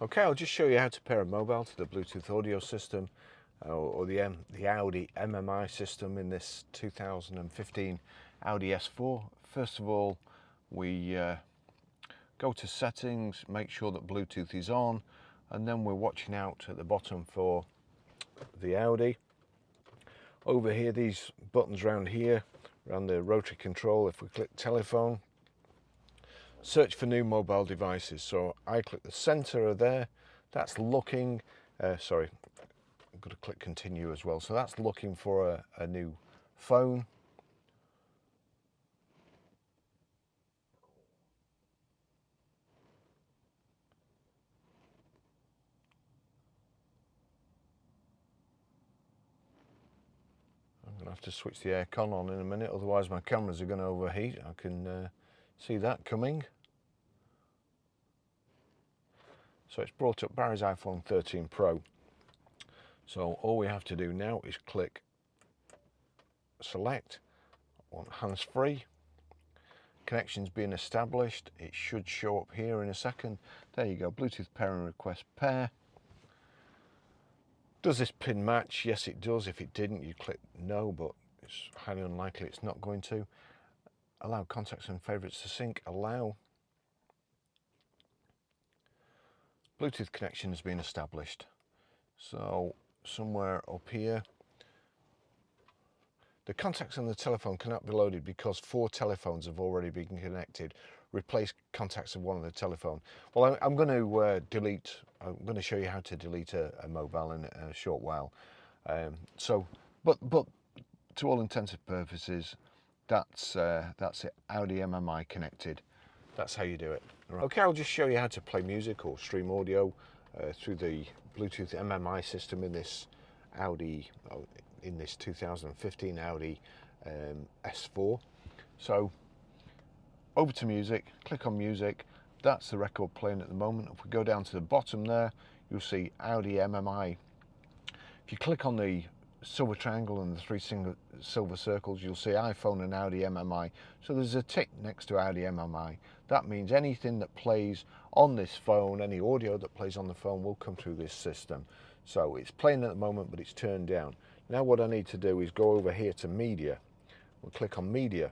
Okay, I'll just show you how to pair a mobile to the Bluetooth audio system or the Audi MMI system in this 2015 Audi S4. First of all, we go to settings, make sure that Bluetooth is on, and then we're watching out at the bottom for the Audi. Over here, these buttons around here, around the rotary control, if we click telephone, search for new mobile devices. So I click the center of there, that's looking, sorry, I've got to click continue as well. So that's looking for a new phone. I'm going to have to switch the aircon on in a minute, otherwise my cameras are going to overheat. I can see that coming. So it's brought up Barry's iPhone 13 Pro. So all we have to do now is click select, I want hands-free, connections being established. It should show up here in a second. There you go, Bluetooth pairing request pair. Does this pin match? Yes, it does. If it didn't, you click no, but it's highly unlikely it's not going to. Allow contacts and favorites to sync, allow. Bluetooth connection has been established. So somewhere up here, the contacts on the telephone cannot be loaded because 4 telephones have already been connected. Replace contacts of one of the telephone. Well, I'm going to show you how to delete a mobile in a short while. But to all intents and purposes, that's it. Audi MMI connected. That's how you do it. Right. Okay, I'll just show you how to play music or stream audio through the Bluetooth MMI system in this Audi, in this 2015 Audi S4. So over to music, click on music. That's the record playing at the moment. If we go down to the bottom there, you'll see Audi MMI. If you click on the silver triangle and the 3 silver circles, you'll see iPhone and Audi MMI. So there's a tick next to Audi MMI. That means anything that plays on this phone, any audio that plays on the phone, will come through this system. So it's playing at the moment, but it's turned down. Now what I need to do is go over here to media. We'll click on media,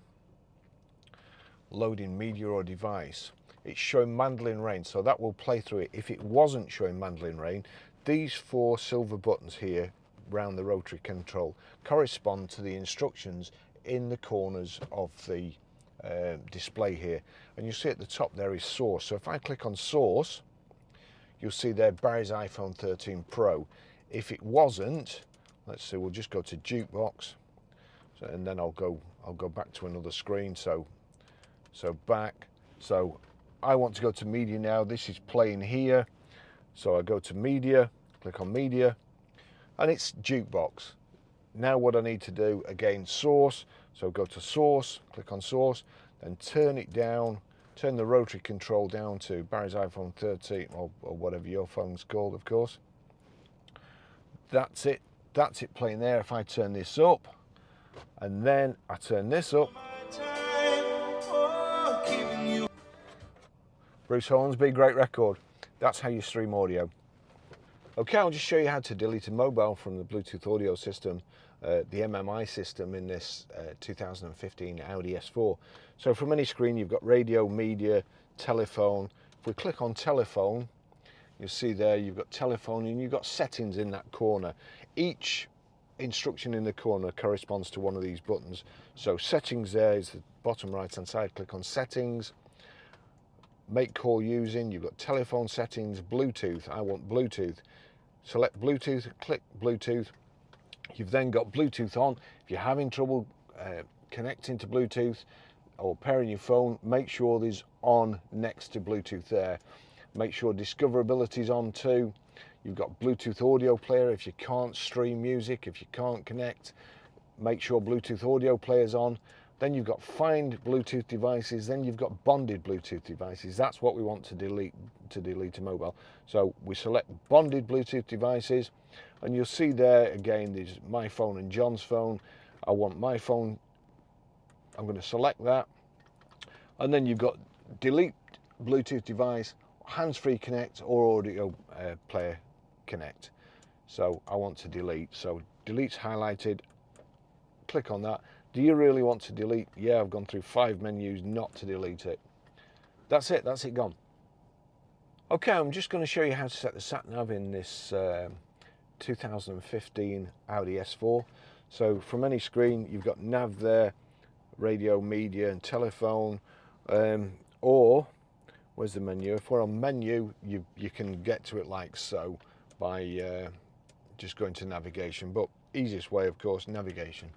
loading media or device. It's showing Mandolin Rain, so that will play through it. If it wasn't showing Mandolin Rain, these 4 silver buttons here around the rotary control correspond to the instructions in the corners of the display here. And you see at the top there is source. So if I click on source, you'll see there Barry's iPhone 13 Pro. If it wasn't, let's see, we'll just go to jukebox, and then I'll go back to another screen. So back. So I want to go to media now. This is playing here. So I go to media, click on media, and it's jukebox. Now what I need to do, again, source. So go to source, click on source, then turn it down, turn the rotary control down to Barry's iPhone 13 or whatever your phone's called, of course. That's it playing there. If I turn this up and then I turn this up, Bruce Hornsby, great record. That's how you stream audio. Okay, I'll just show you how to delete a mobile from the Bluetooth audio system, the MMI system in this 2015 Audi S4. So from any screen, you've got radio, media, telephone. If we click on telephone, you'll see there you've got telephone and you've got settings in that corner. Each instruction in the corner corresponds to one of these buttons. So settings there is the bottom right hand side. Click on settings, make call using, you've got telephone settings, Bluetooth. I want Bluetooth. Select Bluetooth, click Bluetooth. You've then got Bluetooth on. If you're having trouble connecting to Bluetooth or pairing your phone, make sure there's on next to Bluetooth there. Make sure discoverability is on too. You've got Bluetooth audio player. If you can't stream music, if you can't connect, make sure Bluetooth audio player's on. Then you've got find Bluetooth devices. Then you've got bonded Bluetooth devices. That's what we want to delete a mobile. So we select bonded Bluetooth devices, and you'll see there again there's my phone and John's phone. I want my phone. I'm going to select that, and then you've got delete Bluetooth device, hands-free connect or audio player connect. So I want to delete. So delete's highlighted. Click on that. Do you really want to delete? Yeah, I've gone through 5 menus not to delete it. That's it gone. Okay, I'm just going to show you how to set the sat nav in this 2015 Audi S4. So from any screen, you've got nav there, radio, media and telephone, or where's the menu? If we're on menu, you can get to it like so by just going to navigation, but easiest way, of course, navigation.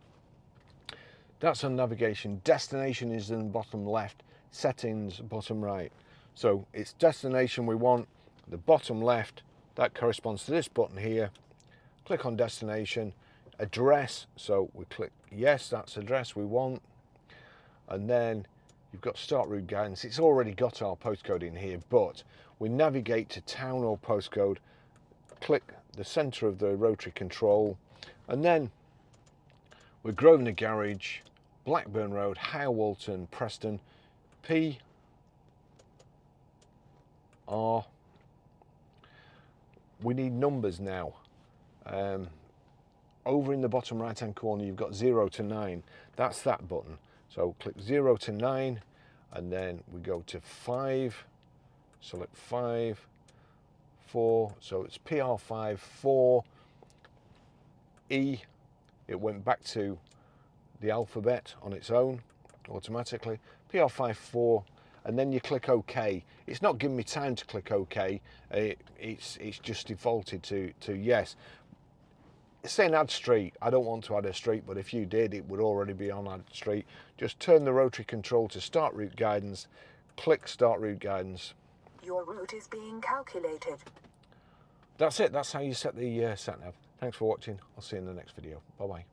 That's on navigation. Destination is in the bottom left, settings bottom right. So it's destination we want, the bottom left, that corresponds to this button here. Click on destination. Address, so we click yes, that's address we want. And then you've got start route guidance. It's already got our postcode in here, but we navigate to town or postcode, click the center of the rotary control, and then we're Grosvenor Garage, Blackburn Road, Higher Walton, Preston, PR. We need numbers now. Over in the bottom right hand corner, you've got 0 to 9. That's that button. So click 0 to 9, and then we go to 5. Select 5, 4. So it's PR5, 4, E. It went back to the alphabet on its own automatically. PR5, 4, and then you click OK. It's not giving me time to click OK. It's just defaulted to yes. It's saying add street. I don't want to add a street, but if you did, it would already be on add street. Just turn the rotary control to start route guidance. Click start route guidance. Your route is being calculated. That's it. That's how you set the sat nav. Thanks for watching. I'll see you in the next video. Bye bye.